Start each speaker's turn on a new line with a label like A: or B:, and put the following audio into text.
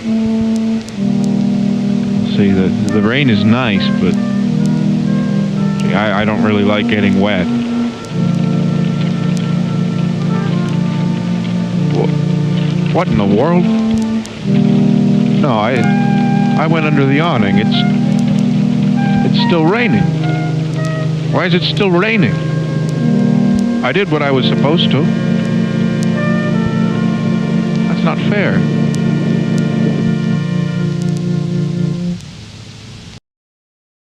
A: See, the rain is nice, but gee, I don't really like getting wet. What in the world? No, I went under the awning. It's still raining. Why is it still raining? I did what I was supposed to. That's not fair.